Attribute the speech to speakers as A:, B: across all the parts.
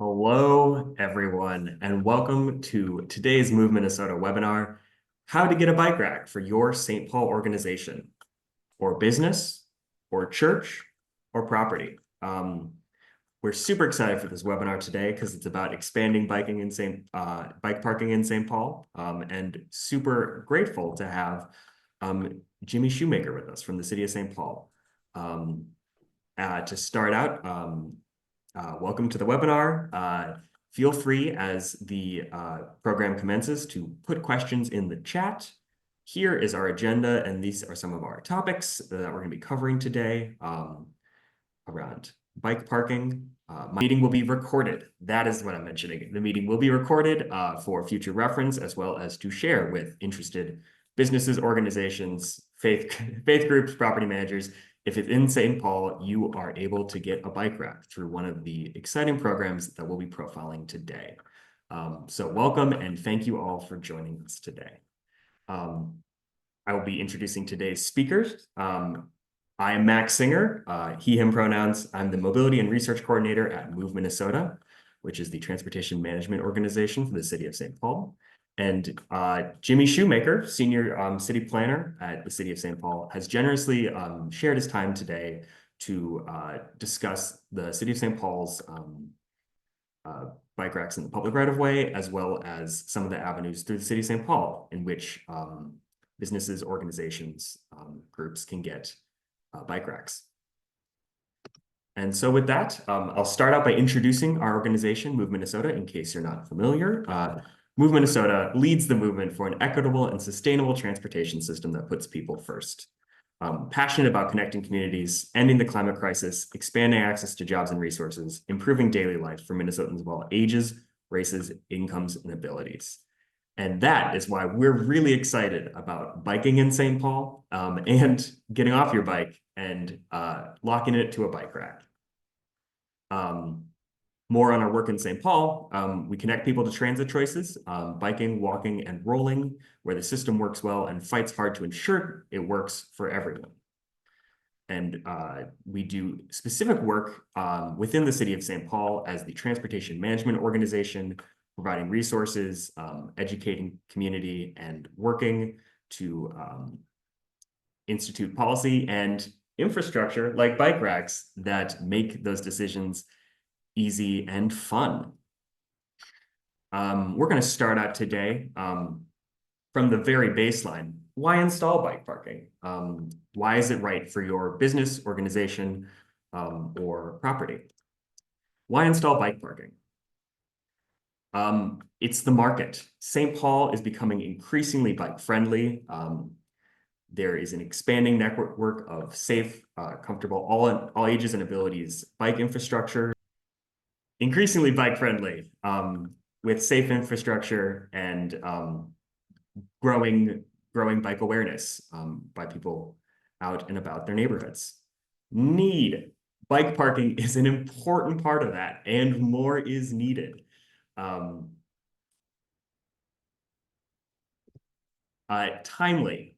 A: Hello, everyone, and welcome to today's Move Minnesota webinar, How to Get a Bike Rack for Your St. Paul Organization, or business, or church, or property. We're super excited for this webinar today because it's about expanding bike parking in St. Paul, and super grateful to have Jimmy Shoemaker with us from the city of St. Paul. To start out, welcome to the webinar. Feel free as the program commences to put questions in the chat. Here is our agenda, and these are some of our topics that we're going to be covering today around bike parking. My meeting will be recorded. That is what I'm mentioning. The meeting will be recorded for future reference, as well as to share with interested businesses, organizations, faith groups, property managers. If it's in St. Paul, you are able to get a bike rack through one of the exciting programs that we'll be profiling today. So welcome and thank you all for joining us today. I will be introducing today's speakers. I am Max Singer, he, him pronouns. I'm the Mobility and Research Coordinator at Move Minnesota, which is the transportation management organization for the city of St. Paul. And Jimmy Shoemaker, Senior City Planner at the city of St. Paul, has generously shared his time today to discuss the city of St. Paul's bike racks in the public right-of-way, as well as some of the avenues through the city of St. Paul in which businesses, organizations, groups can get bike racks. And so with that, I'll start out by introducing our organization, Move Minnesota, in case you're not familiar. Move Minnesota leads the movement for an equitable and sustainable transportation system that puts people first. Passionate about connecting communities, ending the climate crisis, expanding access to jobs and resources, improving daily life for Minnesotans of all ages, races, incomes, and abilities. And that is why we're really excited about biking in St. Paul and getting off your bike and locking it to a bike rack. More on our work in St. Paul, we connect people to transit choices, biking, walking, and rolling, where the system works well and fights hard to ensure it works for everyone. And we do specific work within the city of St. Paul as the transportation management organization, providing resources, educating community, and working to institute policy and infrastructure like bike racks that make those decisions easy and fun. We're going to start out today from the very baseline. Why install bike parking? Why is it right for your business, organization, or property? Why install bike parking? It's the market. St. Paul is becoming increasingly bike-friendly. There is an expanding network of safe, comfortable, all ages and abilities bike infrastructure. Increasingly bike-friendly with safe infrastructure and growing bike awareness by people out and about their neighborhoods. Need. Bike parking is an important part of that, and more is needed. Timely.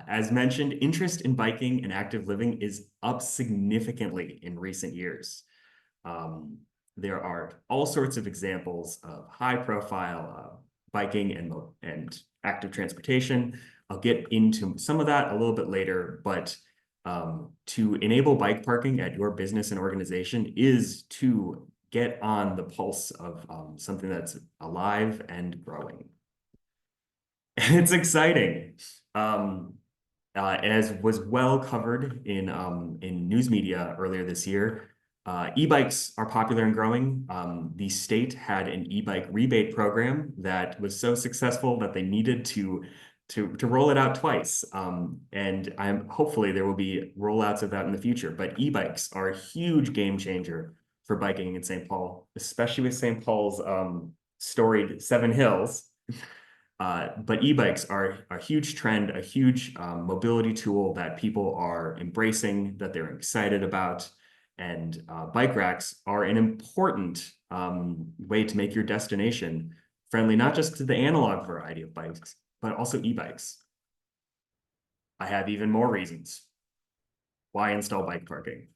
A: As mentioned, interest in biking and active living is up significantly in recent years. There are all sorts of examples of high-profile biking and active transportation. I'll get into some of that a little bit later, but to enable bike parking at your business and organization is to get on the pulse of something that's alive and growing. And it's exciting. As was well covered in news media earlier this year, e-bikes are popular and growing. The state had an e-bike rebate program that was so successful that they needed to roll it out twice. And hopefully there will be rollouts of that in the future. But e-bikes are a huge game changer for biking in St. Paul, especially with St. Paul's storied 7 hills. But e-bikes are a huge trend, a huge mobility tool that people are embracing, that they're excited about. And bike racks are an important way to make your destination friendly, not just to the analog variety of bikes, but also e-bikes. I have even more reasons why install bike parking.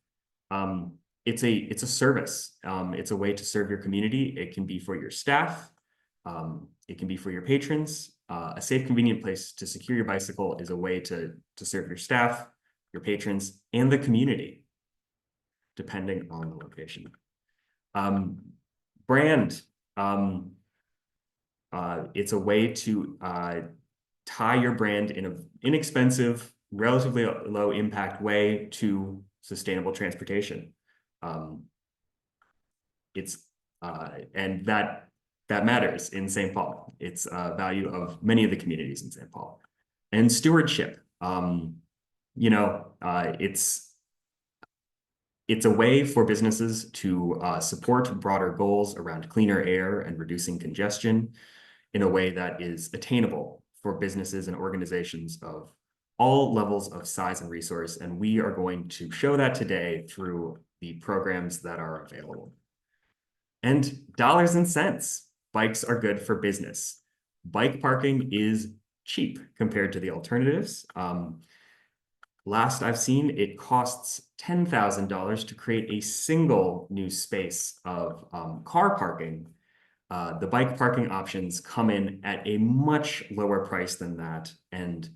A: it's a service. It's a way to serve your community. It can be for your staff. It can be for your patrons. A safe, convenient place to secure your bicycle is a way to serve your staff, your patrons, and the community, depending on the location. Brand. It's a way to tie your brand in an inexpensive, relatively low impact way to sustainable transportation. And that matters in St. Paul. It's a value of many of the communities in St. Paul. And stewardship. It's a way for businesses to support broader goals around cleaner air and reducing congestion in a way that is attainable for businesses and organizations of all levels of size and resource. And we are going to show that today through the programs that are available. And dollars and cents. Bikes are good for business. Bike parking is cheap compared to the alternatives. Last I've seen, it costs $10,000 to create a single new space of car parking. The bike parking options come in at a much lower price than that. And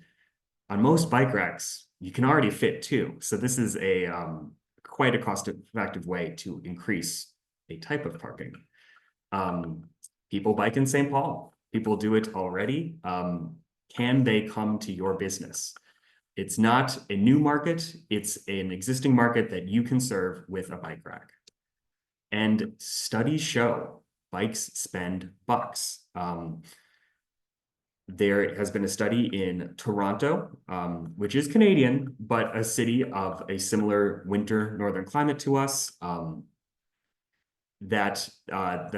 A: on most bike racks, you can already fit two. So this is quite a cost-effective way to increase a type of parking. People bike in St. Paul. People do it already. Can they come to your business? It's not a new market. It's an existing market that you can serve with a bike rack. And studies show bikes spend bucks. There has been a study in Toronto, which is Canadian, but a city of a similar winter northern climate to us, that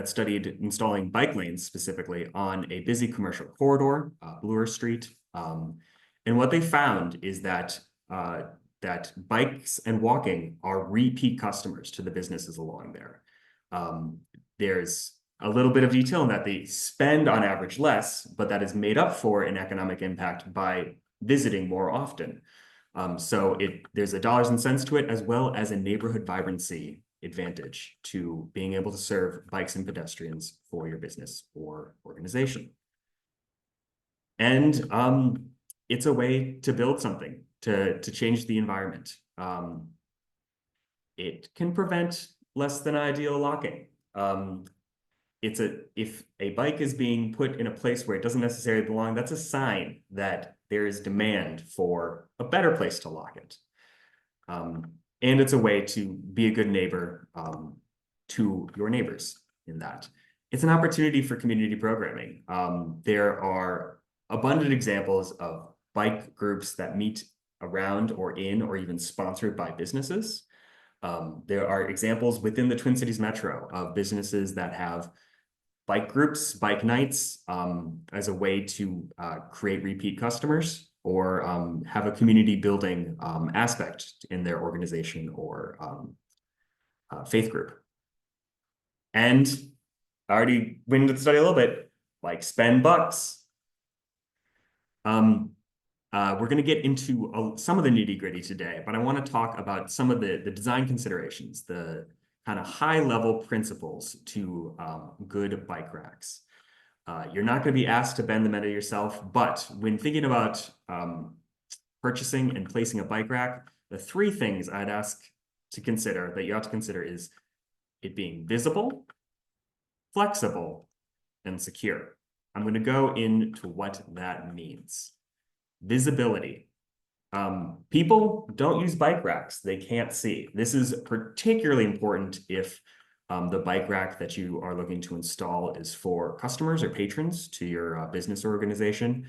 A: studied installing bike lanes specifically on a busy commercial corridor, Bloor Street. And what they found is that bikes and walking are repeat customers to the businesses along there. There's a little bit of detail in that they spend on average less, but that is made up for in economic impact by visiting more often. So there's a dollars and cents to it, as well as a neighborhood vibrancy advantage to being able to serve bikes and pedestrians for your business or organization. And it's a way to build something, to change the environment. It can prevent less than ideal locking. If a bike is being put in a place where it doesn't necessarily belong, that's a sign that there is demand for a better place to lock it. And it's a way to be a good neighbor to your neighbors in that. It's an opportunity for community programming. There are abundant examples of bike groups that meet around or in or even sponsored by businesses. There are examples within the Twin Cities Metro of businesses that have bike groups, bike nights, as a way to create repeat customers or have a community building aspect in their organization or faith group. And I already went into the study a little bit, like spend bucks. We're going to get into some of the nitty-gritty today, but I want to talk about some of the design considerations, the kind of high-level principles to good bike racks. You're not going to be asked to bend the metal yourself, but when thinking about purchasing and placing a bike rack, the three things I'd ask to consider, that you have to consider, is it being visible, flexible, and secure. I'm going to go into what that means. Visibility. People don't use bike racks they can't see. This is particularly important if the bike rack that you are looking to install is for customers or patrons to your business or organization.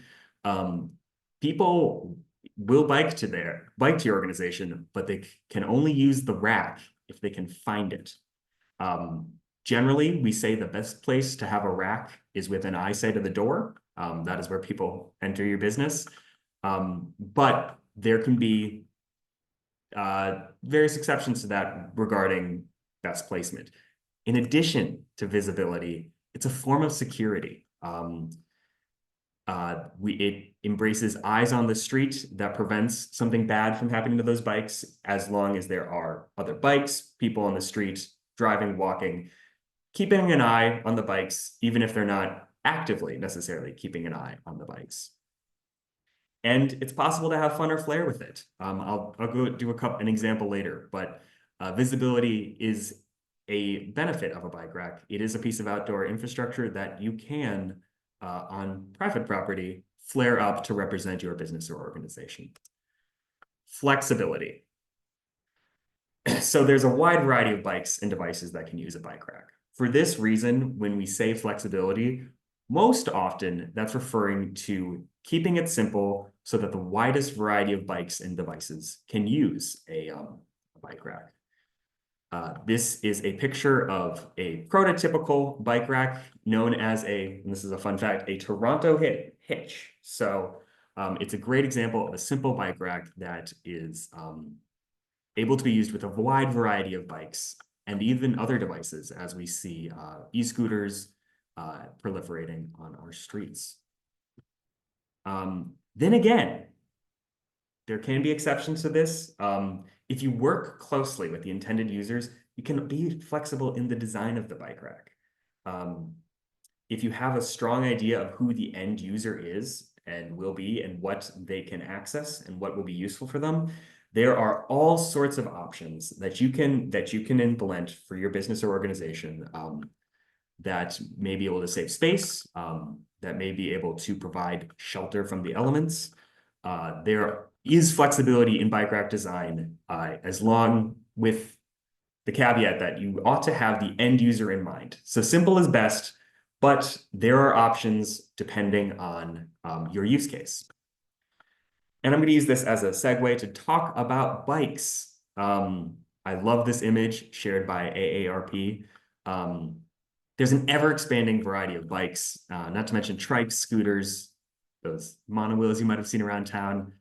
A: People will bike to your organization, but they can only use the rack if they can find it. Generally, we say the best place to have a rack is within eyesight of the door. That is where people enter your business. But there can be various exceptions to that regarding best placement. In addition to visibility, it's a form of security. It embraces eyes on the street that prevents something bad from happening to those bikes, as long as there are other bikes, people on the street, driving, walking, keeping an eye on the bikes, even if they're not actively necessarily keeping an eye on the bikes. And it's possible to have fun or flair with it. I'll go do an example later, but visibility is a benefit of a bike rack. It is a piece of outdoor infrastructure that you can, on private property, flare up to represent your business or organization. Flexibility. So there's a wide variety of bikes and devices that can use a bike rack. For this reason, when we say flexibility, most often that's referring to keeping it simple so that the widest variety of bikes and devices can use a bike rack. This is a picture of a prototypical bike rack known as and this is a fun fact, a Toronto hitch. So it's a great example of a simple bike rack that is able to be used with a wide variety of bikes and even other devices, as we see e-scooters proliferating on our streets. Then again, there can be exceptions to this. If you work closely with the intended users, you can be flexible in the design of the bike rack. If you have a strong idea of who the end user is and will be and what they can access and what will be useful for them, there are all sorts of options that you can implement for your business or organization that may be able to save space, that may be able to provide shelter from the elements. There is flexibility in bike rack design, as long with the caveat that you ought to have the end user in mind. So simple is best, but there are options depending on your use case. And I'm going to use this as a segue to talk about bikes. I love this image shared by AARP. There's an ever-expanding variety of bikes, not to mention trikes, scooters, those monowheels you might have seen around town.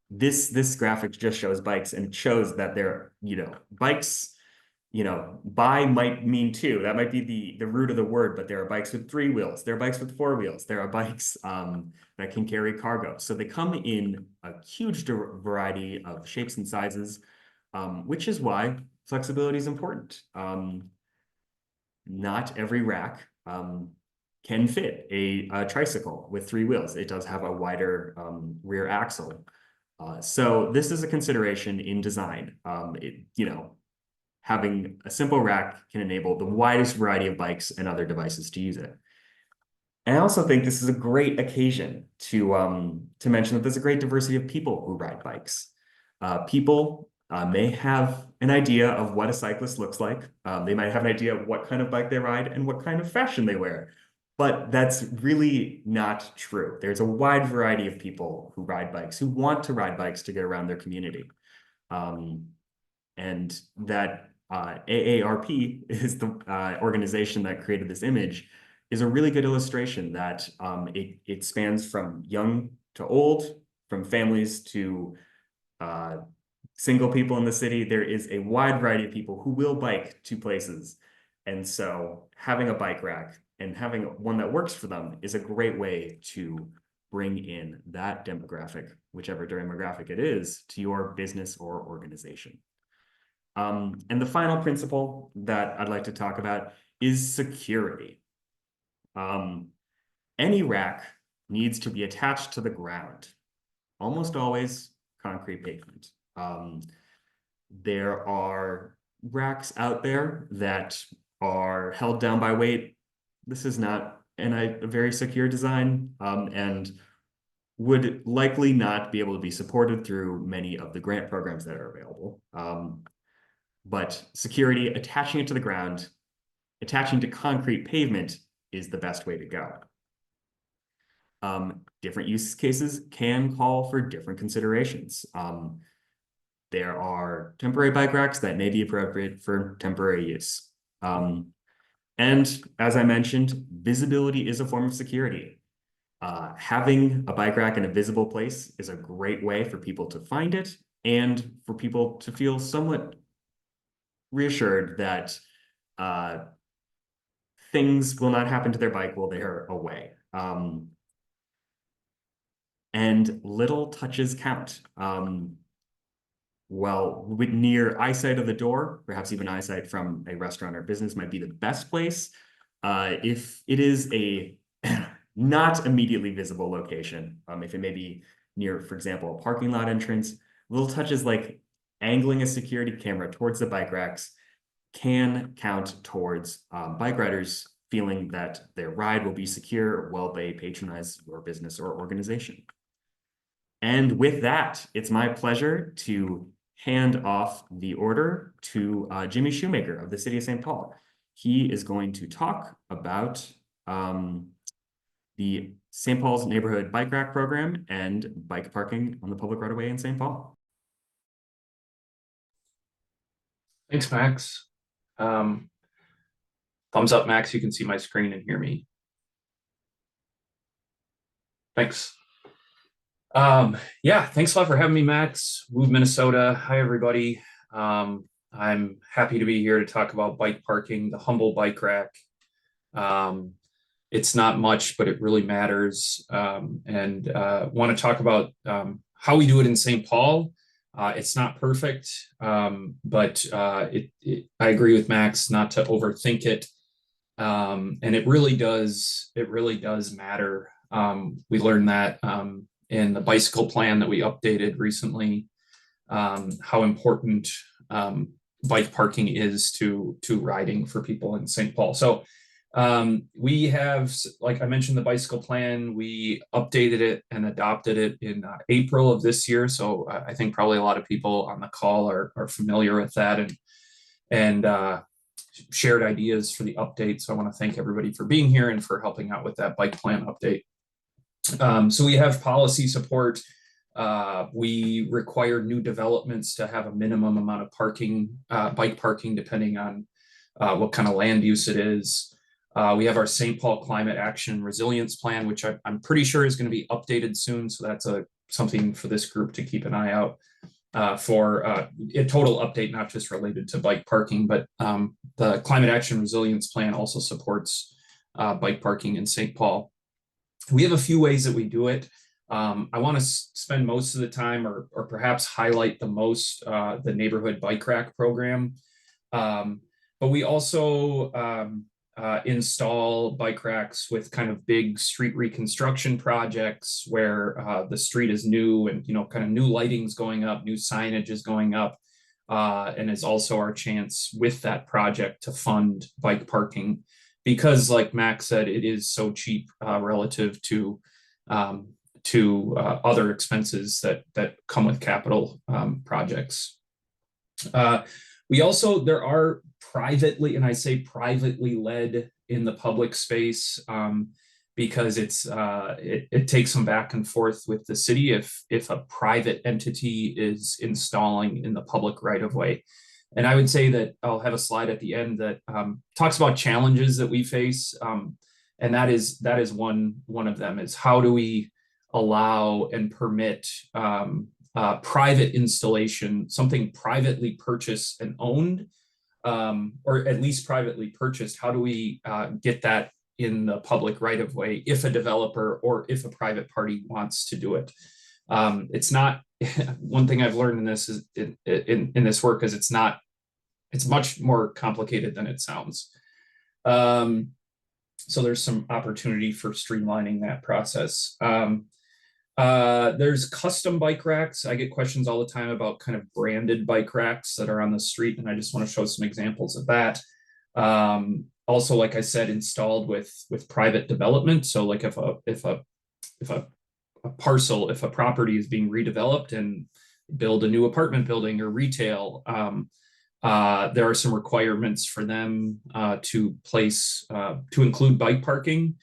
A: This graphic just shows bikes, and it shows that they're, bikes, bi might mean two. That might be the root of the word, but there are bikes with 3 wheels. There are bikes with 4 wheels. There are bikes that can carry cargo. So they come in a huge variety of shapes and sizes, which is why flexibility is important. Not every rack can fit a tricycle with 3 wheels. It does have a wider rear axle. So this is a consideration in design. Having a simple rack can enable the widest variety of bikes and other devices to use it. And I also think this is a great occasion to mention that there's a great diversity of people who ride bikes. People may have an idea of what a cyclist looks like. They might have an idea of what kind of bike they ride and what kind of fashion they wear. But that's really not true. There's a wide variety of people who ride bikes, who want to ride bikes to get around their community. And that AARP is the organization that created this image, is a really good illustration that it spans from young to old, from families to single people in the city. There is a wide variety of people who will bike to places. And so having a bike rack and having one that works for them is a great way to bring in that demographic, whichever demographic it is, to your business or organization. And the final principle that I'd like to talk about is security. Any rack needs to be attached to the ground, almost always concrete pavement. There are racks out there that are held down by weight. This is not a very secure design, and would likely not be able to be supported through many of the grant programs that are available. But security, attaching it to the ground, attaching to concrete pavement is the best way to go. Different use cases can call for different considerations. There are temporary bike racks that may be appropriate for temporary use. And as I mentioned, visibility is a form of security. Having a bike rack in a visible place is a great way for people to find it and for people to feel somewhat reassured that things will not happen to their bike while they are away. and little touches count. Well, with near eyesight of the door, perhaps even eyesight from a restaurant or business might be the best place. If it is a not immediately visible location, if it may be near, for example, a parking lot entrance, little touches like angling a security camera towards the bike racks can count towards bike riders feeling that their ride will be secure while they patronize your business or organization. And with that, it's my pleasure to hand off the order to Jimmy Shoemaker of the City of St. Paul. He is going to talk about the St. Paul's Neighborhood Bike Rack Program and bike parking on the public right-of-way in St. Paul.
B: Thanks, Max. Thumbs up, Max. You can see my screen and hear me. Thanks. Yeah, thanks a lot for having me, Max. Move Minnesota. Hi, everybody. I'm happy to be here to talk about bike parking, the humble bike rack. It's not much, but it really matters. And want to talk about how we do it in St. Paul. It's not perfect, but I agree with Max not to overthink it. And it really does matter. We learned that in the bicycle plan that we updated recently, how important bike parking is to riding for people in St. Paul. So we have, like I mentioned, the bicycle plan. We updated it and adopted it in April of this year. So I think probably a lot of people on the call are familiar with that and shared ideas for the update. So I want to thank everybody for being here and for helping out with that bike plan update. So we have policy support. We require new developments to have a minimum amount of parking, bike parking, depending on what kind of land use it is. We have our St. Paul Climate Action Resilience Plan, which I'm pretty sure is going to be updated soon. So that's something for this group to keep an eye out for a total update, not just related to bike parking, but the Climate Action Resilience Plan also supports bike parking in St. Paul. We have a few ways that we do it. I want to spend most of the time or perhaps highlight the most the neighborhood bike rack program. But we also install bike racks with kind of big street reconstruction projects where the street is new and, kind of new lighting's going up, new signage is going up, and is also our chance with that project to fund bike parking because, like Max said, it is so cheap relative to other expenses that come with capital projects. There are privately, and I say privately led in the public space because it takes some back and forth with the city if a private entity is installing in the public right of way. And I would say that I'll have a slide at the end that talks about challenges that we face. And that is one of them is how do we allow and permit private installation, something privately purchased and owned, or at least privately purchased. How do we get that in the public right of way if a developer or if a private party wants to do it? It's not one thing I've learned in this is in this work is it's much more complicated than it sounds. So there's some opportunity for streamlining that process. There's custom bike racks. I get questions all the time about kind of branded bike racks that are on the street, and I just want to show some examples of that. Also, like I said, installed with private development. So like if a property is being redeveloped and build a new apartment building or retail, there are some requirements for them to include bike parking,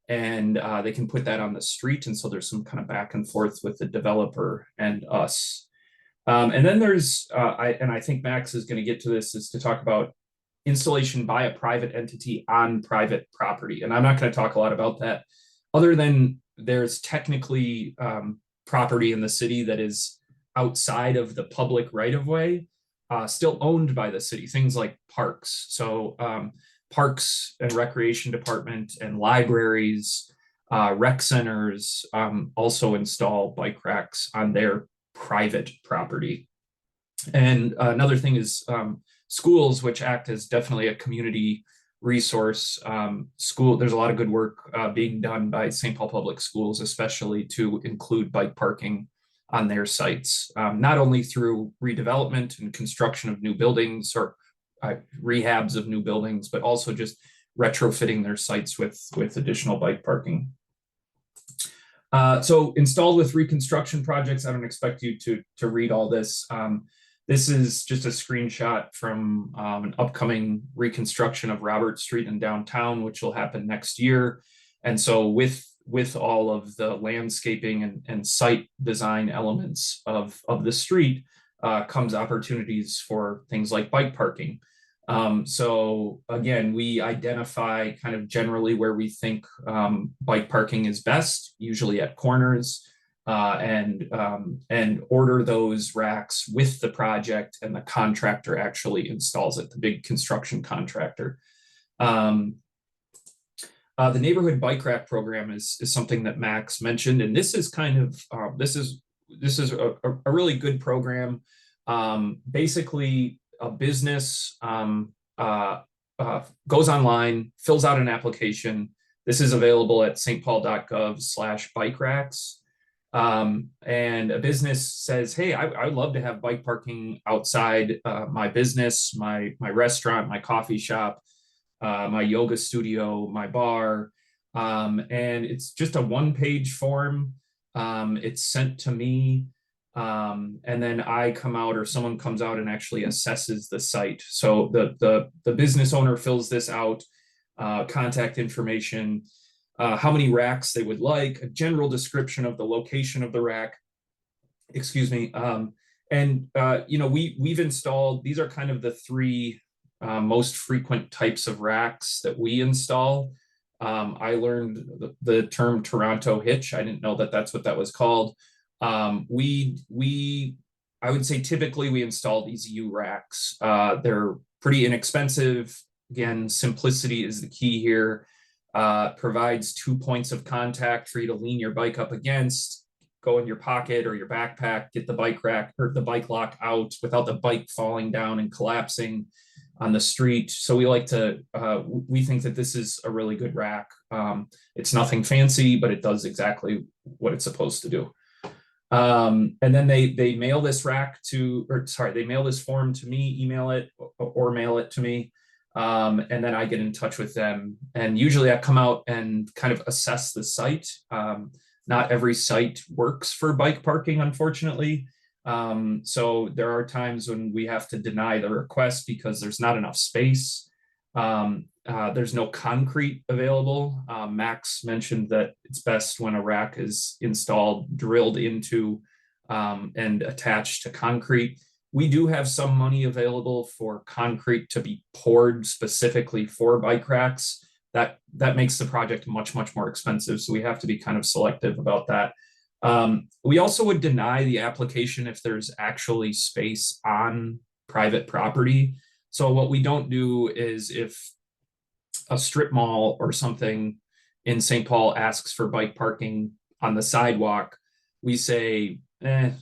B: and they can put that on the street. And so there's some kind of back and forth with the developer and us. And then there's, I think Max is going to get to this, is to talk about installation by a private entity on private property. And I'm not going to talk a lot about that, other than there's technically property in the city that is outside of the public right of way, still owned by the city, things like parks. So parks and recreation department and libraries Rec centers also install bike racks on their private property. And another thing is schools, which act as definitely a community resource. There's a lot of good work being done by St. Paul Public Schools, especially to include bike parking on their sites, not only through redevelopment and construction of new buildings or rehabs of new buildings, but also just retrofitting their sites with additional bike parking. So installed with reconstruction projects, I don't expect you to read all this. This is just a screenshot from an upcoming reconstruction of Robert Street in downtown, which will happen next year. And so with all of the landscaping and site design elements of the street comes opportunities for things like bike parking. So again, we identify kind of generally where we think bike parking is best, usually at corners, and order those racks with the project, and the contractor actually installs it, the big construction contractor. The neighborhood bike rack program is something that Max mentioned, and this is kind of this is a really good program. Basically, a business goes online, fills out an application. This is available at stpaul.gov/bike racks. And a business says, hey, I would love to have bike parking outside my business, my restaurant, my coffee shop, my yoga studio, my bar. And it's just a one-page form. It's sent to me. And then I come out, or someone comes out and actually assesses the site. So the business owner fills this out, contact information, how many racks they would like, a general description of the location of the rack, excuse me. We've installed, these are kind of the three most frequent types of racks that we install. I learned the term Toronto hitch. I didn't know that that's what that was called. I would say typically we install these U racks. They're pretty inexpensive. Again, simplicity is the key here. Provides 2 points of contact for you to lean your bike up against, go in your pocket or your backpack, get the bike rack or the bike lock out without the bike falling down and collapsing on the street. So we think that this is a really good rack. It's nothing fancy, but it does exactly what it's supposed to do. And then they mail this they mail this form to me, email it or mail it to me. And then I get in touch with them, and usually I come out and kind of assess the site. Not every site works for bike parking, unfortunately. So there are times when we have to deny the request because there's not enough space. There's no concrete available. Max mentioned that it's best when a rack is installed, drilled into, and attached to concrete. We do have some money available for concrete to be poured specifically for bike racks. That makes the project much, much more expensive. So we have to be kind of selective about that. We also would deny the application if there's actually space on private property. So what we don't do is if a strip mall or something in St. Paul asks for bike parking on the sidewalk, we say,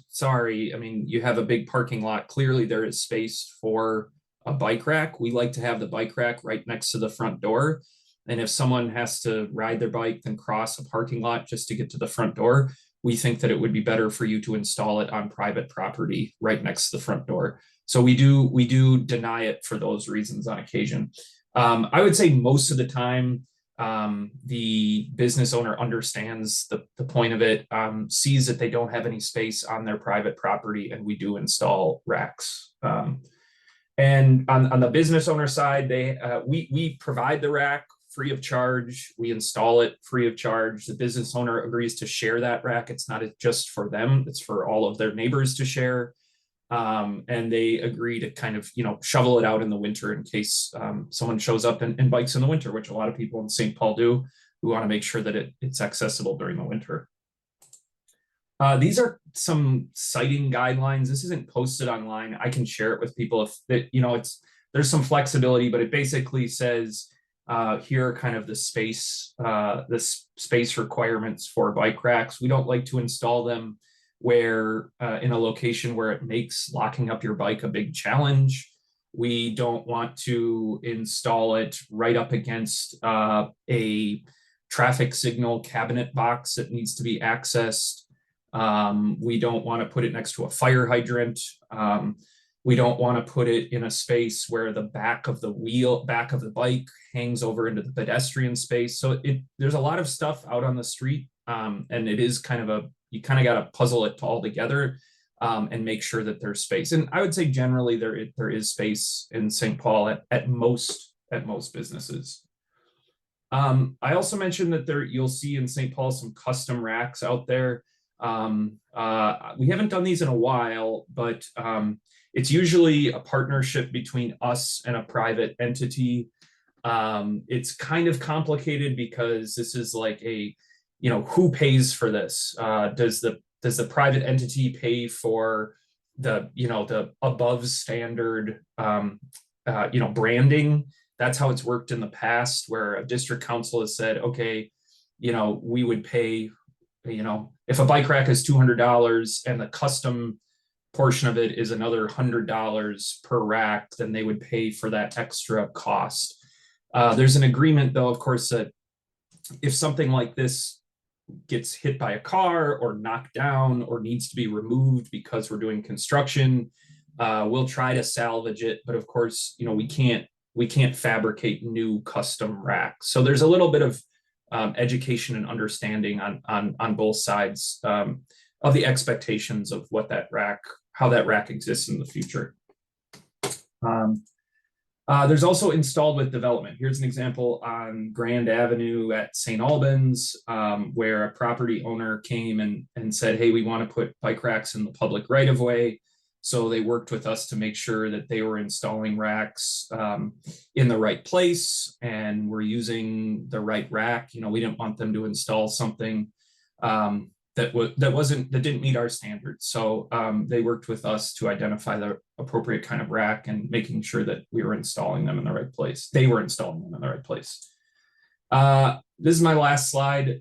B: sorry, I mean, you have a big parking lot. Clearly there is space for a bike rack. We like to have the bike rack right next to the front door. And if someone has to ride their bike and cross a parking lot just to get to the front door, we think that it would be better for you to install it on private property right next to the front door. So we do deny it for those reasons on occasion. I would say most of the time, the business owner understands the point of it, sees that they don't have any space on their private property, and we do install racks. And on the business owner side, we provide the rack free of charge. We install it free of charge. The business owner agrees to share that rack. It's not just for them, it's for all of their neighbors to share. And they agree to kind of, shovel it out in the winter in case someone shows up and bikes in the winter, which a lot of people in St. Paul do. We want to make sure that it's accessible during the winter. These are some citing guidelines. This isn't posted online. I can share it with people if that, there's some flexibility, but it basically says Here are kind of the space requirements for bike racks. We don't like to install them where in a location where it makes locking up your bike a big challenge. We don't want to install it right up against a traffic signal cabinet box that needs to be accessed. We don't want to put it next to a fire hydrant. We don't want to put it in a space where the back of the bike hangs over into the pedestrian space. So there's a lot of stuff out on the street, and it is you kind of got to puzzle it all together and make sure that there's space. And I would say generally there is space in St. Paul at most businesses. I also mentioned that you'll see in St. Paul some custom racks out there. We haven't done these in a while, but it's usually a partnership between us and a private entity. It's kind of complicated because this is like who pays for this? Does the private entity pay for the above standard branding? That's how it's worked in the past, where a district council has said, okay, we would pay, if a bike rack is $200 and the custom portion of it is another $100 per rack, then they would pay for that extra cost. There's an agreement, though, of course, that if something like this gets hit by a car or knocked down or needs to be removed because we're doing construction, we'll try to salvage it. But of course, we can't fabricate new custom racks. So there's a little bit of education and understanding on both sides of the expectations of how that rack exists in the future. There's also installed with development. Here's an example on Grand Avenue at St. Albans, where a property owner came and said, hey, we want to put bike racks in the public right of way. So they worked with us to make sure that they were installing racks in the right place and were using the right rack. We didn't want them to install something that didn't meet our standards. So they worked with us to identify the appropriate kind of rack and making sure that we were installing them in the right place. They were installing them in the right place. This is my last slide.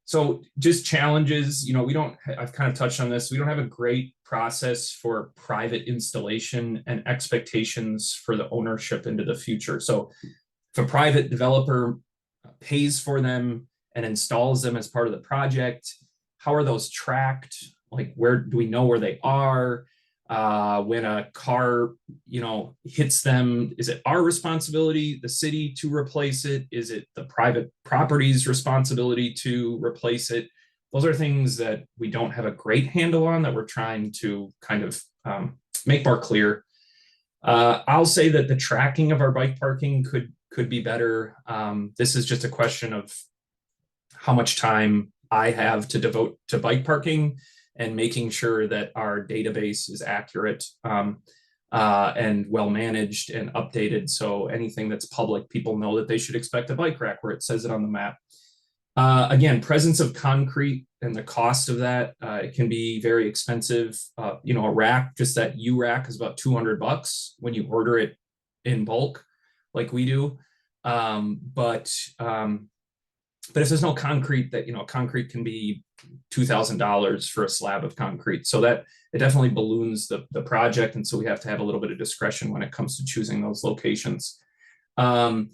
B: So just challenges, I've kind of touched on this. We don't have a great process for private installation and expectations for the ownership into the future. So if a private developer pays for them and installs them as part of the project, how are those tracked? Like, where do we know where they are? When a car, hits them, is it our responsibility, the city, to replace it? Is it the private property's responsibility to replace it? Those are things that we don't have a great handle on, that we're trying to kind of make more clear. I'll say that the tracking of our bike parking could be better. This is just a question of how much time I have to devote to bike parking and making sure that our database is accurate and well managed and updated. So anything that's public, people know that they should expect a bike rack where it says it on the map. Again, presence of concrete and the cost of that, it can be very expensive. A rack, just that U rack, is about $200 when you order it in bulk, like we do. But if there's no concrete, concrete can be $2,000 for a slab of concrete. So that it definitely balloons the project. And so we have to have a little bit of discretion when it comes to choosing those locations. And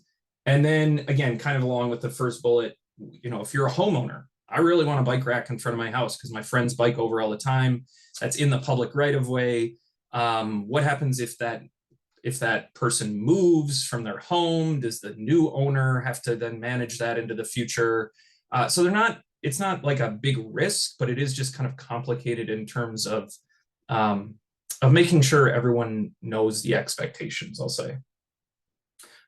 B: then again, kind of along with the first bullet, if you're a homeowner, I really want a bike rack in front of my house because my friends bike over all the time. That's in the public right of way. What happens if that person moves from their home? Does the new owner have to then manage that into the future? So it's not like a big risk, but it is just kind of complicated in terms of making sure everyone knows the expectations, I'll say.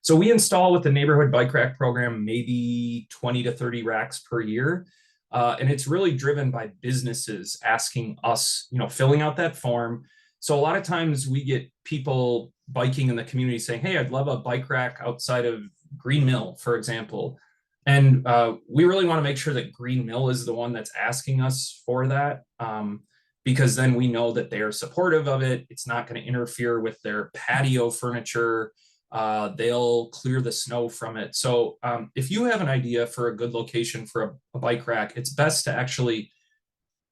B: So we install with the neighborhood bike rack program maybe 20 to 30 racks per year. And it's really driven by businesses asking us, filling out that form. So a lot of times we get people biking in the community saying, hey, I'd love a bike rack outside of Green Mill, for example. And we really want to make sure that Green Mill is the one that's asking us for that, because then we know that they are supportive of it. It's not going to interfere with their patio furniture. They'll clear the snow from it. So if you have an idea for a good location for a bike rack, it's best to actually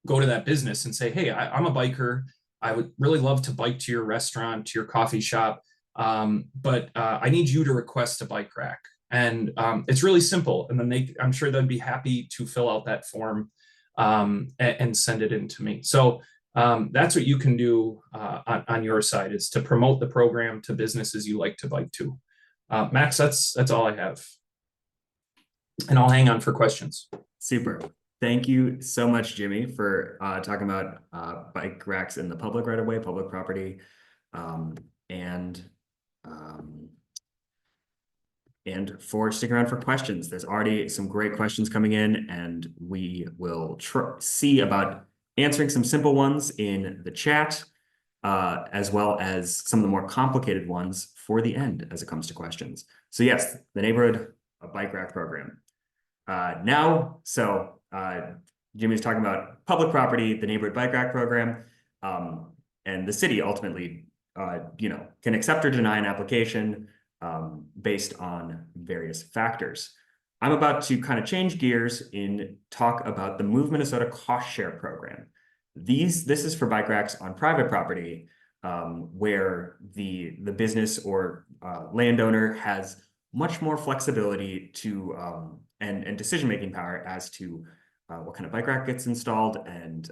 B: go to that business and say, hey, I'm a biker. I would really love to bike to your restaurant, to your coffee shop, but I need you to request a bike rack. And it's really simple. And then I'm sure they'd be happy to fill out that form and send it in to me. So that's what you can do on your side, is to promote the program to businesses you like to bike to. Max, that's all I have. And I'll hang on for questions.
A: Super. Thank you so much, Jimmy, for talking about bike racks in the public right of way, public property, and for sticking around for questions. There's already some great questions coming in, and we will see about answering some simple ones in the chat, as well as some of the more complicated ones for the end as it comes to questions. So yes, the neighborhood bike rack program. Jimmy was talking about public property, the neighborhood bike rack program, and the city ultimately, can accept or deny an application based on various factors. I'm about to kind of change gears and talk about the Move Minnesota cost share program. This is for bike racks on private property, where the business or landowner has much more flexibility to and decision-making power as to what kind of bike rack gets installed and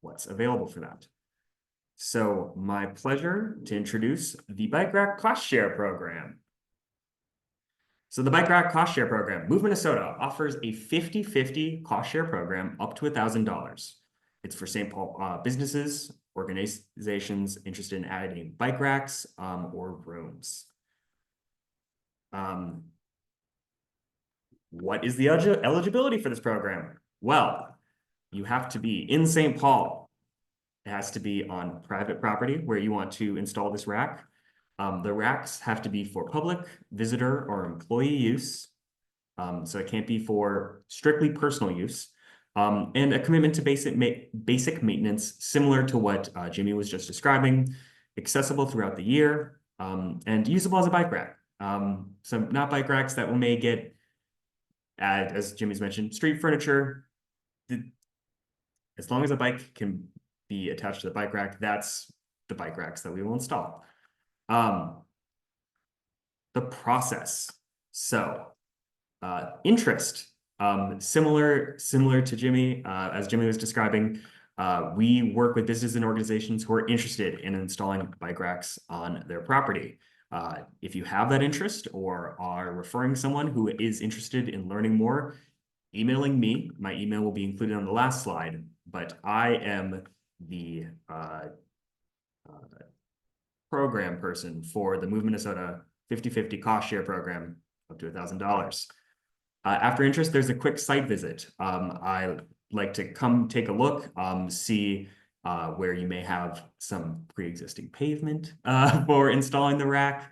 A: what's available for that. So my pleasure to introduce the Bike Rack Cost Share Program. So the Bike Rack Cost Share Program, Move Minnesota offers a 50-50 cost share program up to $1,000. It's for St. Paul businesses, organizations interested in adding bike racks or rooms. What is the eligibility for this program? Well, you have to be in St. Paul. It has to be on private property where you want to install this rack. The racks have to be for public, visitor, or employee use. So it can't be for strictly personal use. And a commitment to basic maintenance, similar to what Jimmy was just describing, accessible throughout the year, and usable as a bike rack. So not bike racks that may get, as Jimmy's mentioned, street furniture. As long as a bike can be attached to the bike rack, that's the bike racks that we will install. The process. So interest, similar to Jimmy, as Jimmy was describing, we work with businesses and organizations who are interested in installing bike racks on their property. If you have that interest or are referring someone who is interested in learning more, emailing me. My email will be included on the last slide, but I am the program person for the Move Minnesota 50-50 cost share program up to $1,000. After interest, there's a quick site visit. I like to come take a look, see where you may have some pre-existing pavement for installing the rack.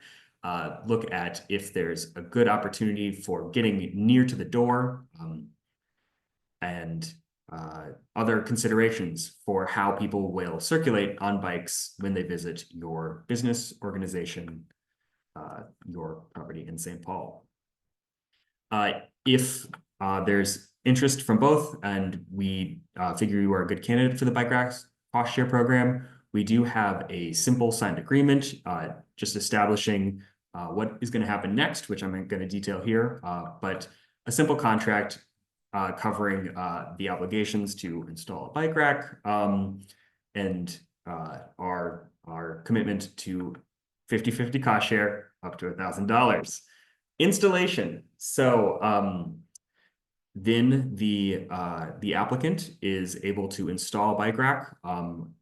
A: Look at if there's a good opportunity for getting near to the door, and other considerations for how people will circulate on bikes when they visit your business, organization, your property in St. Paul. If there's interest from both and we figure you are a good candidate for the bike racks cost share program, we do have a simple signed agreement just establishing what is going to happen next, which I'm going to detail here, but a simple contract covering the obligations to install a bike rack and our commitment to 50-50 cost share up to $1,000. Installation. So then the applicant is able to install a bike rack.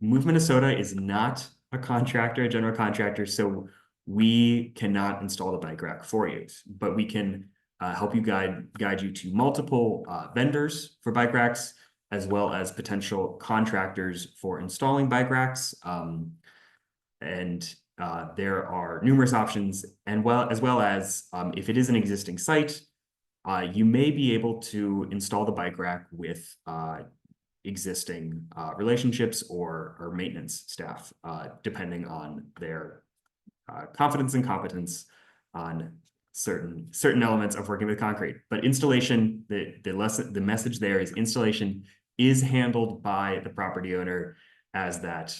A: Move Minnesota is not a contractor, a general contractor, so we cannot install the bike rack for you, but we can help you guide you to multiple vendors for bike racks, as well as potential contractors for installing bike racks. There are numerous options, and as well as if it is an existing site, you may be able to install the bike rack with existing relationships or maintenance staff, depending on their confidence and competence on certain elements of working with concrete. But installation, the message there is installation is handled by the property owner as that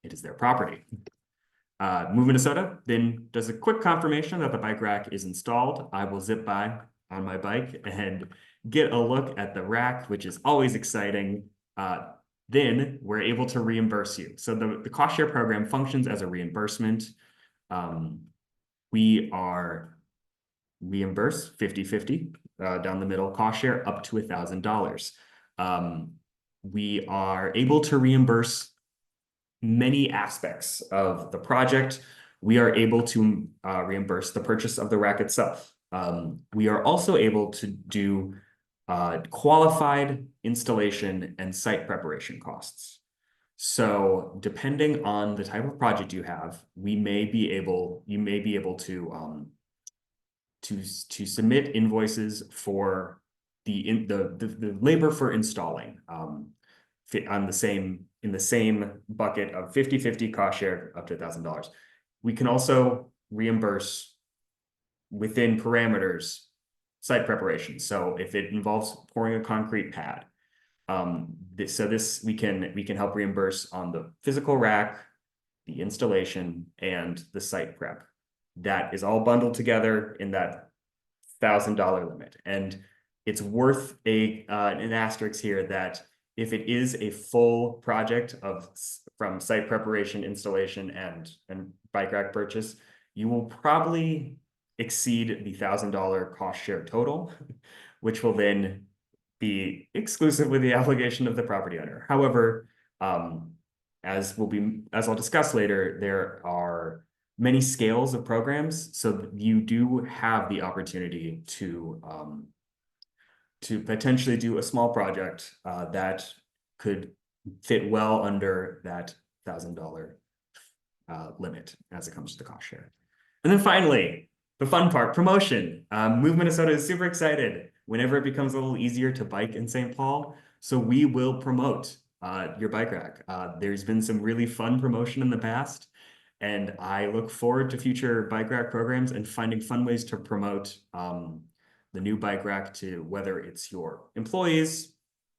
A: it is their property. Move Minnesota then does a quick confirmation that the bike rack is installed. I will zip by on my bike and get a look at the rack, which is always exciting. Then we're able to reimburse you. So the cost share program functions as a reimbursement. We are reimbursed 50-50 down the middle, cost share up to $1,000. We are able to reimburse many aspects of the project. We are able to reimburse the purchase of the rack itself. We are also able to do qualified installation and site preparation costs. So depending on the type of project you have, you may be able to submit invoices for the labor for installing fit on in the same bucket of 50-50 cost share up to $1,000. We can also reimburse within parameters site preparation. So if it involves pouring a concrete pad, we can help reimburse on the physical rack, the installation, and the site prep. That is all bundled together in that $1,000 limit. And it's worth an asterisk here that if it is a full project from site preparation, installation, and bike rack purchase, you will probably exceed the $1,000 cost share total, which will then be exclusively the obligation of the property owner. However, as I'll discuss later, there are many scales of programs, so you do have the opportunity to potentially do a small project that could fit well under that $1,000 limit as it comes to the cost share. And then finally, the fun part, promotion. Move Minnesota is super excited whenever it becomes a little easier to bike in St. Paul. So we will promote your bike rack. There's been some really fun promotion in the past, and I look forward to future bike rack programs and finding fun ways to promote the new bike rack to whether it's your employees,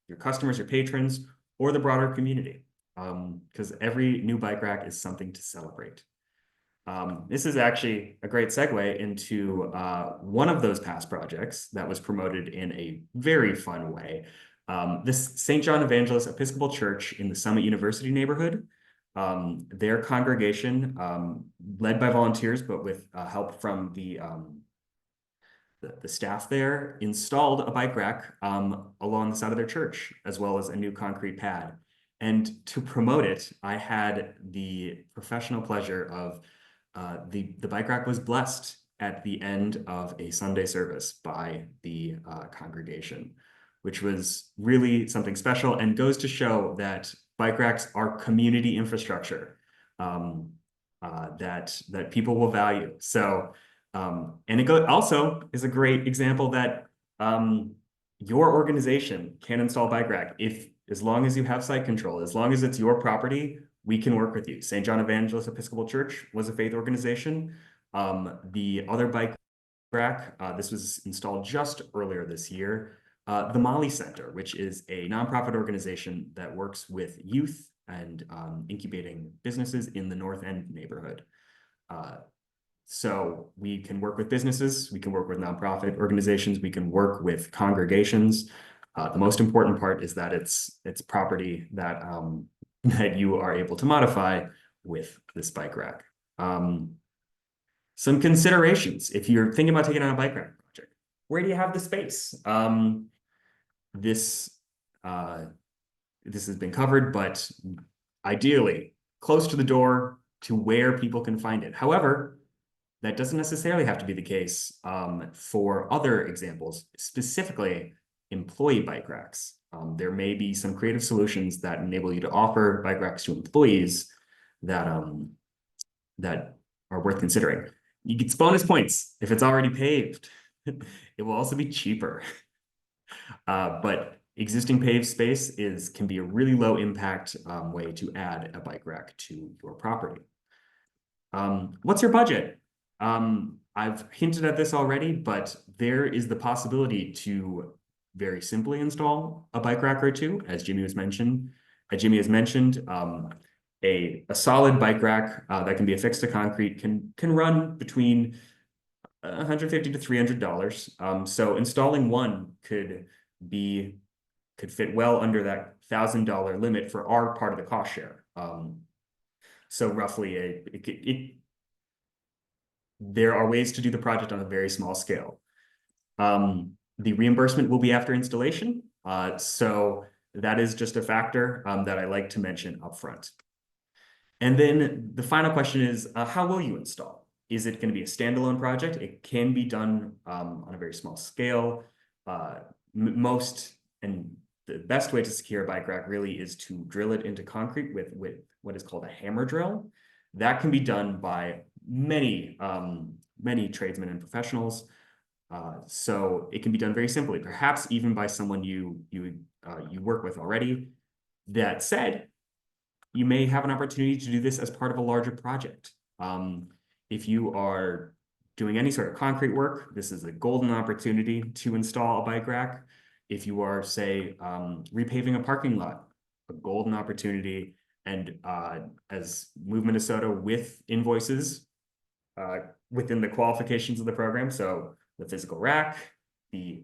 A: your customers, your patrons, or the broader community. Because every new bike rack is something to celebrate. This is actually a great segue into one of those past projects that was promoted in a very fun way. This St. John Evangelist Episcopal Church in the Summit University neighborhood, their congregation, led by volunteers, but with help from the staff there, installed a bike rack along the side of their church, as well as a new concrete pad. And to promote it, I had the professional pleasure of the bike rack was blessed at the end of a Sunday service by the congregation, which was really something special and goes to show that bike racks are community infrastructure that people will value. So, and it also is a great example that your organization can install bike rack as long as you have site control, as long as it's your property. We can work with you. St. John Evangelist Episcopal Church was a faith organization. The other bike rack, this was installed just earlier this year. The Molly Center, which is a nonprofit organization that works with youth and incubating businesses in the North End neighborhood. So we can work with businesses, we can work with nonprofit organizations, we can work with congregations. The most important part is that it's property that that you are able to modify with this bike rack. Some considerations if you're thinking about taking on a bike rack project. Where do you have the space? This has been covered, but ideally close to the door to where people can find it. However, that doesn't necessarily have to be the case for other examples, specifically employee bike racks. There may be some creative solutions that enable you to offer bike racks to employees that are worth considering. You get bonus points if it's already paved. It will also be cheaper. But existing paved space can be a really low impact way to add a bike rack to your property. What's your budget? I've hinted at this already, but there is the possibility to very simply install a bike rack or two, as Jimmy has mentioned. A solid bike rack that can be affixed to concrete can run between 150 to $300. So installing one could fit well under that $1,000 limit for our part of the cost share. So roughly there are ways to do the project on a very small scale. The reimbursement will be after installation. So that is just a factor that I like to mention upfront. And then the final question is, how will you install? Is it going to be a standalone project? It can be done on a very small scale. Most and the best way to secure a bike rack really is to drill it into concrete with what is called a hammer drill. That can be done by many tradesmen and professionals. So it can be done very simply, perhaps even by someone you work with already. That said, you may have an opportunity to do this as part of a larger project. If you are doing any sort of concrete work, this is a golden opportunity to install a bike rack. If you are, say, repaving a parking lot, a golden opportunity. And as Move Minnesota with invoices within the qualifications of the program, so the physical rack, the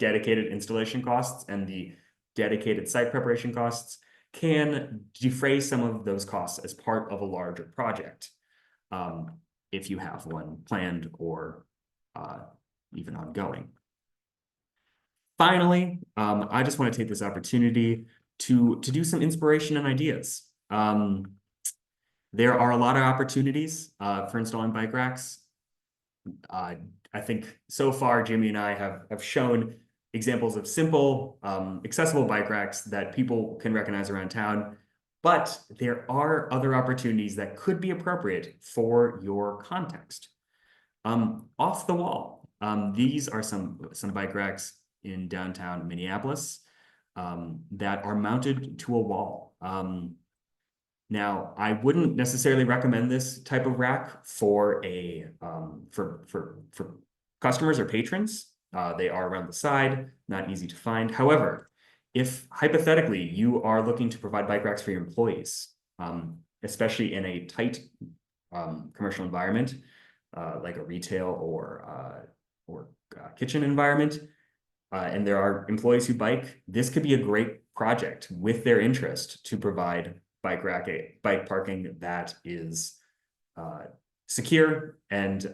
A: dedicated installation costs, and the dedicated site preparation costs, can defray some of those costs as part of a larger project, if you have one planned or even ongoing. Finally, I just want to take this opportunity to do some inspiration and ideas. There are a lot of opportunities for installing bike racks. I think so far, Jimmy and I have shown examples of simple, accessible bike racks that people can recognize around town. But there are other opportunities that could be appropriate for your context. Off the wall, these are some bike racks in downtown Minneapolis that are mounted to a wall. Now, I wouldn't necessarily recommend this type of rack for for customers or patrons. They are around the side, not easy to find. However, if hypothetically you are looking to provide bike racks for your employees, especially in a tight commercial environment, like a retail or kitchen environment, and there are employees who bike, this could be a great project with their interest to provide bike parking that is secure and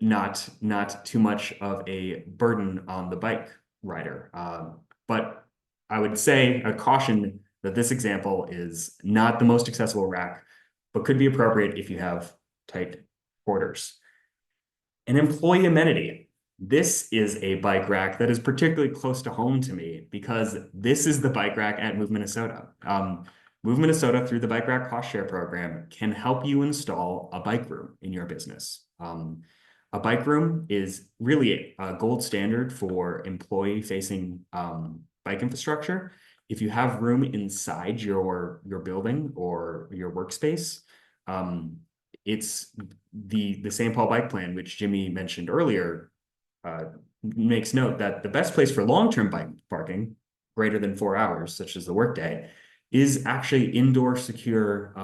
A: not too much of a burden on the bike rider. But I would say a caution that this example is not the most accessible rack, but could be appropriate if you have tight quarters. An employee amenity. This is a bike rack that is particularly close to home to me because this is the bike rack at Move Minnesota. Move Minnesota, through the Bike Rack Cost Share program, can help you install a bike room in your business. A bike room is really a gold standard for employee-facing bike infrastructure. If you have room inside your building or your workspace, it's the St. Paul Bike Plan, which Jimmy mentioned earlier, makes note that the best place for long-term bike parking, greater than 4 hours, such as the workday, is actually indoor secure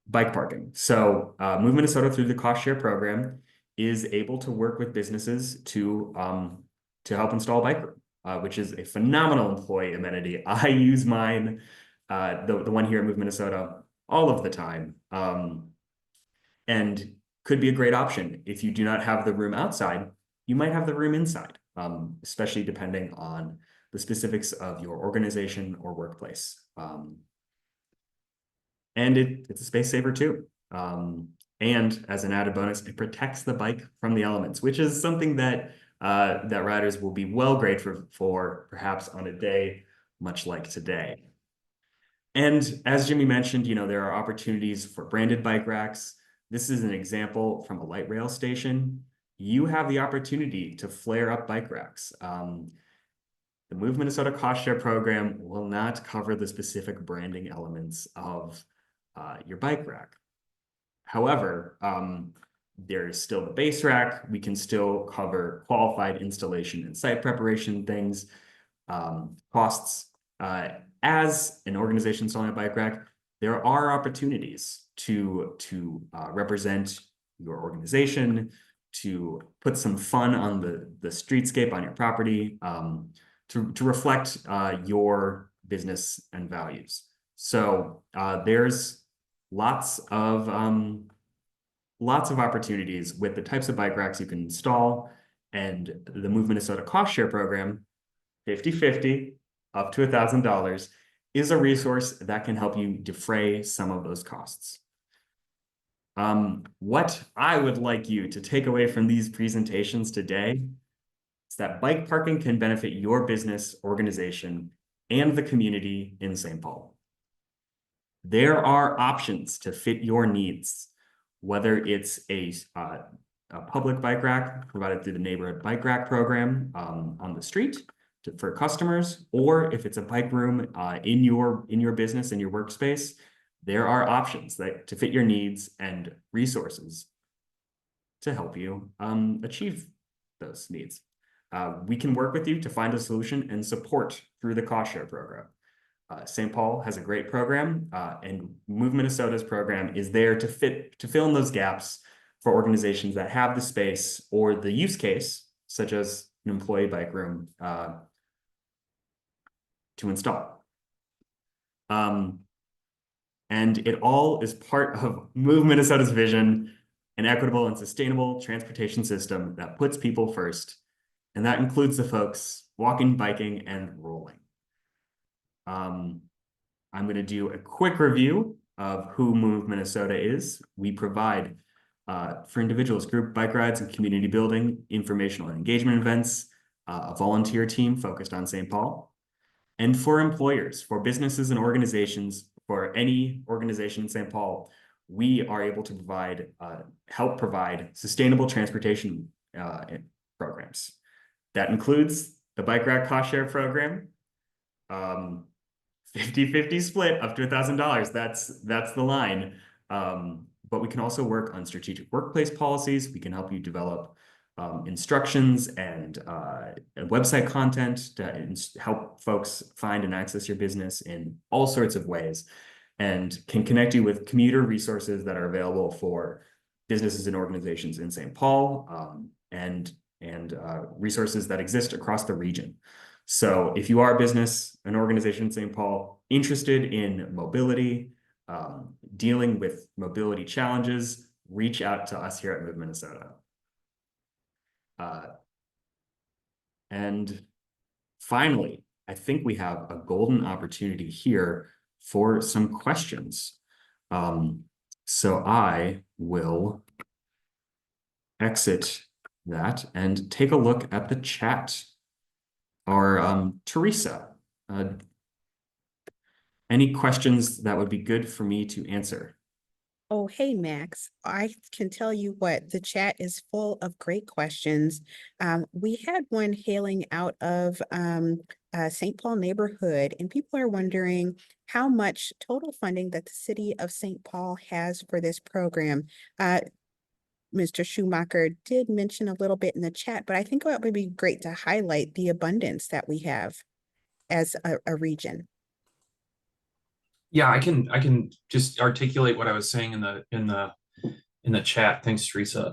A: bike parking. So Move Minnesota, through the cost share program, is able to work with businesses to help install a bike room, which is a phenomenal employee amenity. I use mine, the one here at Move Minnesota, all of the time, and could be a great option. If you do not have the room outside, you might have the room inside, especially depending on the specifics of your organization or workplace. And it's a space saver too. And as an added bonus, it protects the bike from the elements, which is something that that riders will be well grateful for perhaps on a day much like today. And as Jimmy mentioned, there are opportunities for branded bike racks. This is an example from a light rail station. You have the opportunity to flare up bike racks. The The Move Minnesota cost share program will not cover the specific branding elements of your bike rack. However, there's still the base rack. We can still cover qualified installation and site preparation things, costs. As an organization selling a bike rack, there are opportunities to represent your organization, to put some fun on the streetscape on your property, to reflect your business and values. So there's lots of opportunities with the types of bike racks you can install, and the Move Minnesota cost share program, 50/50 up to $1,000, is a resource that can help you defray some of those costs. What I would like you to take away from these presentations today is that bike parking can benefit your business, organization, and the community in St. Paul. There are options to fit your needs, whether it's a public bike rack provided through the neighborhood bike rack program on the street for customers, or if it's a bike room in your business, in your workspace. There are options to fit your needs and resources to help you achieve those needs. We can work with you to find a solution and support through the cost share program. St. Paul has a great program, and Move Minnesota's program is there to fill in those gaps for organizations that have the space or the use case, such as an employee bike room, to install. And it all is part of Move Minnesota's vision, an equitable and sustainable transportation system that puts people first, and that includes the folks walking, biking, and rolling. I'm going to do a quick review of who Move Minnesota is. We provide, for individuals, group bike rides and community building, informational and engagement events, a volunteer team focused on St. Paul. And for employers, for businesses and organizations, for any organization in St. Paul, we are able to help provide sustainable transportation programs. That includes the bike rack cost share program, 50/50 split up to $1,000. That's the line. But we can also work on strategic workplace policies. We can help you develop instructions and website content to help folks find and access your business in all sorts of ways, and can connect you with commuter resources that are available for businesses and organizations in St. Paul, and resources that exist across the region. So if you are a business, an organization in St. Paul interested in mobility, dealing with mobility challenges, reach out to us here at Move Minnesota. And finally, I think we have a golden opportunity here for some questions. So I will exit that and take a look at the chat. Teresa, any questions that would be good for me to answer?
C: Oh, hey, Max. I can tell you what, the chat is full of great questions. We had one hailing out of St. Paul neighborhood, and people are wondering how much total funding that the city of St. Paul has for this program. Mr. Shoemaker did mention a little bit in the chat, but I think it would be great to highlight the abundance that we have as a region.
B: Yeah, I can just articulate what I was saying in the chat. Thanks, Teresa.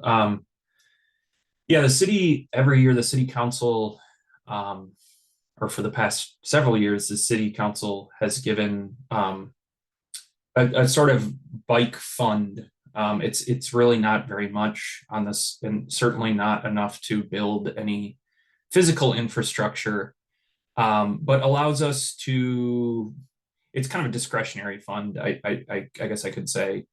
B: Yeah, the city, every year the city council, or for the past several years, the city council has given a sort of bike fund. It's really not very much on this, and certainly not enough to build any physical infrastructure, but allows us to. It's kind of a discretionary fund, I guess I could say,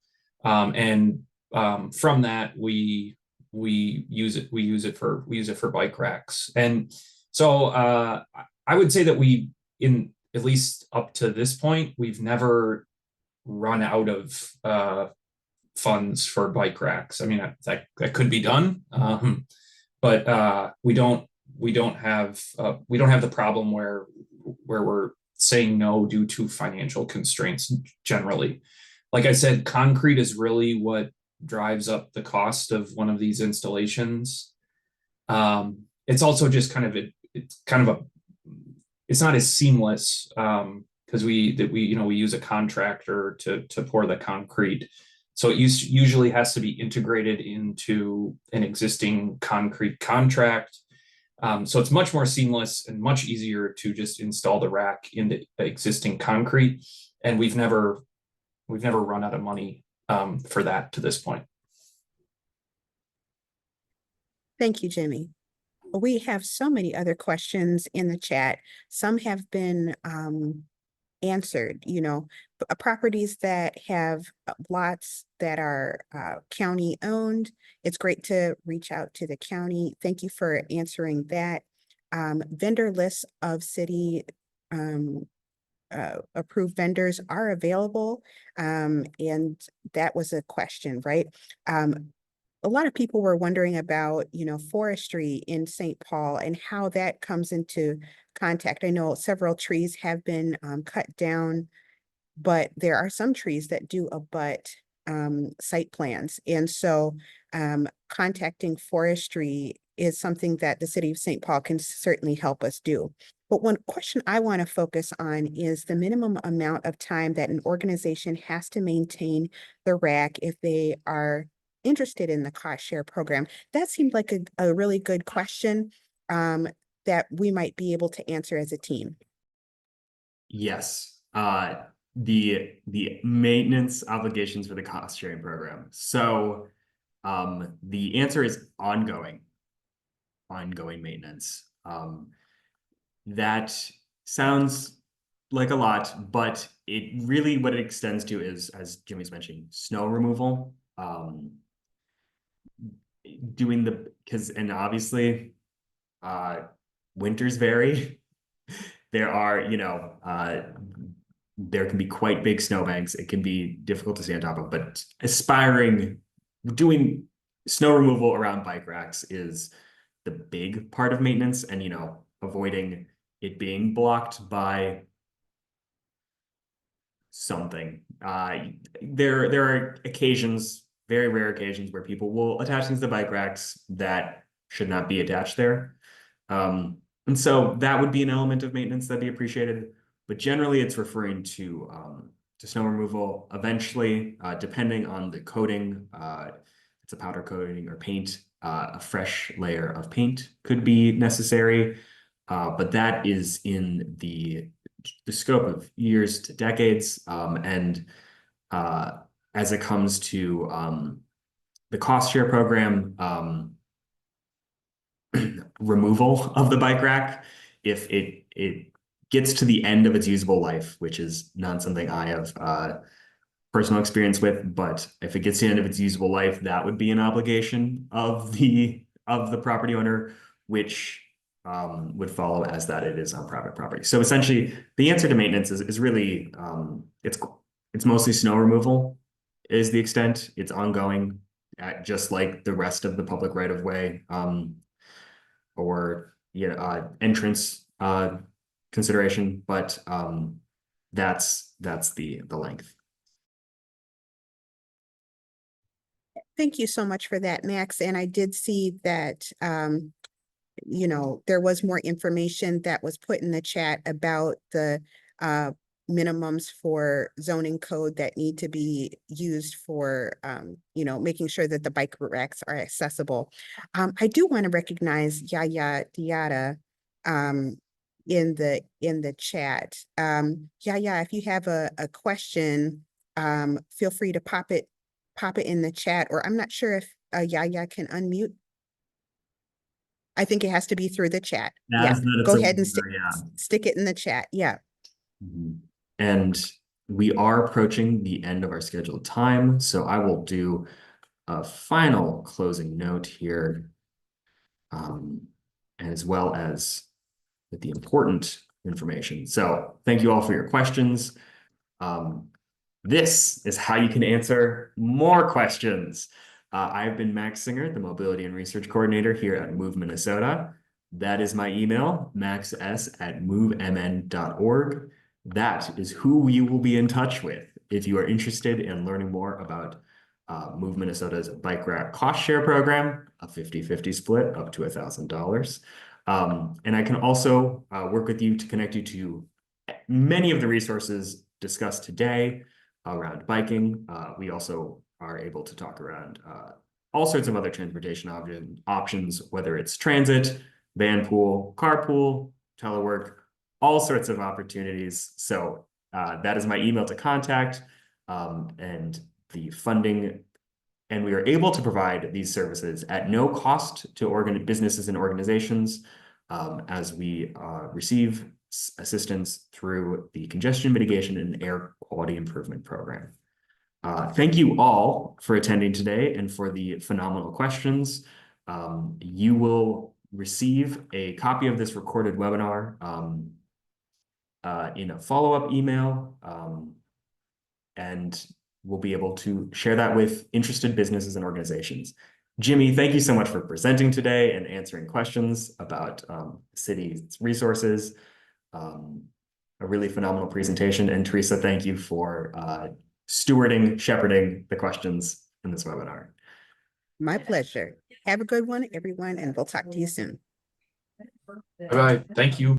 B: and from that we use it for bike racks, and so I would say that in at least up to this point, we've never run out of funds for bike racks. I mean, that could be done, but we don't we don't have the problem where we're saying no due to financial constraints generally. Like I said, concrete is really what drives up the cost of one of these installations. It's also just it's not as seamless because we use a contractor to pour the concrete. So it usually has to be integrated into an existing concrete contract. So it's much more seamless and much easier to just install the rack into existing concrete. And we've never run out of money for that to this point.
C: Thank you, Jimmy. We have so many other questions in the chat. Some have been answered, properties that have lots that are county owned. It's great to reach out to the county. Thank you for answering that. Vendor lists of city approved vendors are available. And that was a question, right? A lot of people were wondering about, forestry in St. Paul and how that comes into contact. I know several trees have been cut down, but there are some trees that do abut site plans. And so contacting forestry is something that the city of St. Paul can certainly help us do. But one question I want to focus on is the minimum amount of time that an organization has to maintain the rack if they are interested in the cost share program. That seemed like a really good question that we might be able to answer as a team.
A: Yes. The maintenance obligations for the cost sharing program. So the answer is ongoing maintenance. That sounds like a lot, but it really what it extends to is, as Jimmy's mentioning, snow removal. And obviously winters vary. There are, there can be quite big snowbanks. It can be difficult to stay on top of, but doing snow removal around bike racks is the big part of maintenance, and avoiding it being blocked by something. There are occasions, very rare occasions, where people will attach things to bike racks that should not be attached there. And so that would be an element of maintenance that'd be appreciated. But generally, it's referring to snow removal. Eventually, depending on the coating, it's a powder coating or paint, a fresh layer of paint could be necessary. But that is in the scope of years to decades. And as it comes to the cost share program, removal of the bike rack, if it gets to the end of its usable life, which is not something I have personal experience with, but if it gets to the end of its usable life, that would be an obligation of the property owner, which would follow as that it is on private property. So essentially, the answer to maintenance is really it's mostly snow removal is the extent. It's ongoing, just like the rest of the public right of way. Or entrance consideration, but that's the length.
C: Thank you so much for that, Max. And I did see that there was more information that was put in the chat about the minimums for zoning code that need to be used for, making sure that the bike racks are accessible. I do want to recognize Yaya Diata in the chat. Yaya, if you have a question, feel free to pop it in the chat, or I'm not sure if Yaya can unmute. I think it has to be through the chat. Go ahead and stick it in the chat. Yeah.
A: Mm-hmm. And we are approaching the end of our scheduled time, so I will do a final closing note here, as well as with the important information. So thank you all for your questions. This is how you can answer more questions. I've been Max Singer, the Mobility and Research Coordinator here at Move Minnesota. That is my email, maxs@movemn.org. That is who you will be in touch with if you are interested in learning more about Move Minnesota's bike rack cost share program, a 50-50 split up to $1,000. And I can also work with you to connect you to many of the resources discussed today around biking. We also are able to talk around all sorts of other transportation options, whether it's transit, van pool, carpool, telework, all sorts of opportunities. So that is my email to contact, and the funding. And we are able to provide these services at no cost to businesses and organizations, as we receive assistance through the Congestion Mitigation and Air Quality Improvement Program. Thank you all for attending today and for the phenomenal questions. You will receive a copy of this recorded webinar in a follow-up email, and we'll be able to share that with interested businesses and organizations. Jimmy, thank you so much for presenting today and answering questions about city's resources. A really phenomenal presentation. And Teresa, thank you for shepherding the questions in this webinar.
C: My pleasure. Have a good one, everyone, and we'll talk to you soon.
B: Bye-bye. Thank you.